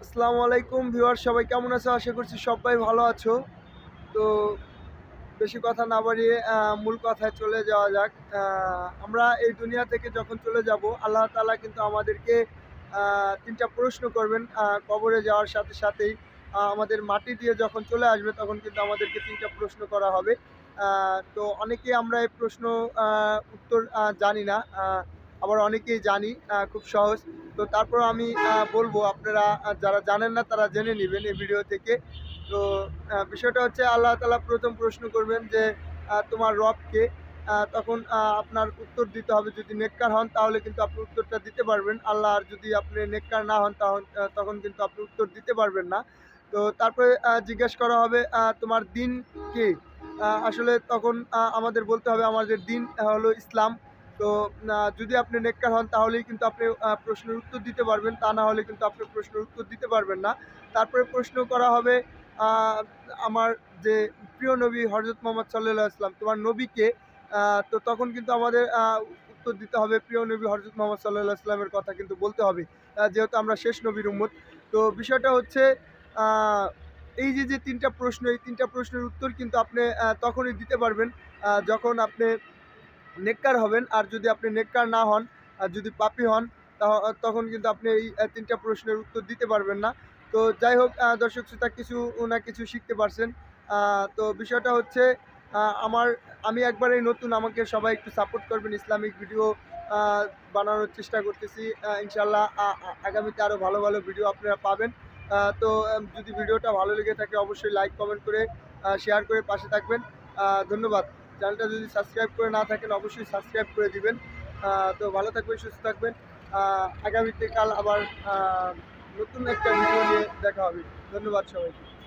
আসসালামু আলাইকুম ভিউয়ার, সবাই কেমন আছো? আশা করছি সবাই ভালো আছো। তো বেশি কথা না বাড়িয়ে মূল কথায় চলে যাওয়া যাক। আমরা এই দুনিয়া থেকে যখন চলে যাব, আল্লাহ তাআলা কিন্তু আমাদেরকে ৩ টা প্রশ্ন করবেন। কবরে যাওয়ার সাথে সাথেই আমাদের মাটি দিয়ে যখন চলে আসবে তখন কিন্তু আমাদেরকে ৩ টা প্রশ্ন করা হবে। তো অনেকেই আমরা এই প্রশ্ন উত্তর জানি না। আবার অনেকেই জানি খুব সহজ। তো তারপরেও আমি বলবো, আপনারা যারা জানেন না তারা জেনে নিবেন এই ভিডিও থেকে। তো বিষয়টা হচ্ছে, আল্লাহ তাআলা ১ম প্রশ্ন করবেন যে, "তোমার রব কে?" তখন আপনার উত্তর দিতে হবে। যদি নেককার হন তাহলে কিন্তু আপনি উত্তরটা দিতে পারবেন। আর যদি আপনি নেককার না হন তখন কিন্তু আপনি উত্তর দিতে পারবেন না। তো তারপরে জিজ্ঞেস করা হবে, "তোমার দিন কি?" আসলে তখন আমাদের বলতে হবে, "আমাদের দিন হলো ইসলাম।" তো যদি আপনি নেককার হন তাহলেই কিন্তু আপনি প্রশ্নের উত্তর দিতে পারবেন। তা না হলে কিন্তু আপনি প্রশ্নের উত্তর দিতে পারবেন না। তারপরে প্রশ্ন করা হবে, আ আমার যে প্রিয় নবী হযরত মুহাম্মদ সাল্লাল্লাহু আলাইহি ওয়াসাল্লাম, তোমার নবী কে? তো তখন কিন্তু আমাদের উত্তর দিতে হবে প্রিয় নবী হযরত মুহাম্মদ সাল্লাল্লাহু আলাইহি ওয়াসাল্লামের কথা কিন্তু বলতে হবে। যেহেতু আমরা শেষ নবীর উম্মত। তো বিষয়টা হচ্ছে, আ এই যে ৩ টা প্রশ্ন, এই ৩ টা প্রশ্নের উত্তর কিন্তু আপনি তখনই দিতে পারবেন যখন আপনি নেককার হবেন। আর যদি আপনি নেককার না হন, আর যদি পাপী হন, তখন কিন্তু আপনি এই ৩ টা প্রশ্নের উত্তর দিতে পারবেন না। তো যাই হোক, দর্শক শ্রোতা কিছু না কিছু শিখতে পারছেন। তো বিষয়টা হচ্ছে, আ আমার আমি একবারেই নতুন, আমাকে সবাই একটু সাপোর্ট করবেন। ইসলামিক ভিডিও আ বানানোর চেষ্টা করতেছি। ইনশাআল্লাহ আগামীতে আরো ভালো, ভালো ভিডিও আপনারা পাবেন। তো যদি ভিডিওটা ভালো লেগে থাকে অবশ্যই লাইক, কমেন্ট করে শেয়ার করে পাশে থাকবেন। ধন্যবাদ। চ্যানেলটা যদি সাবস্ক্রাইব করে না থাকেন অবশ্যই সাবস্ক্রাইব করে দিবেন। তো ভালো থাকবেন, সুস্থ থাকবেন। কাল আবার আ নতুন একটা ভিডিও নিয়ে দেখা হবে। ধন্যবাদ সবাইকে।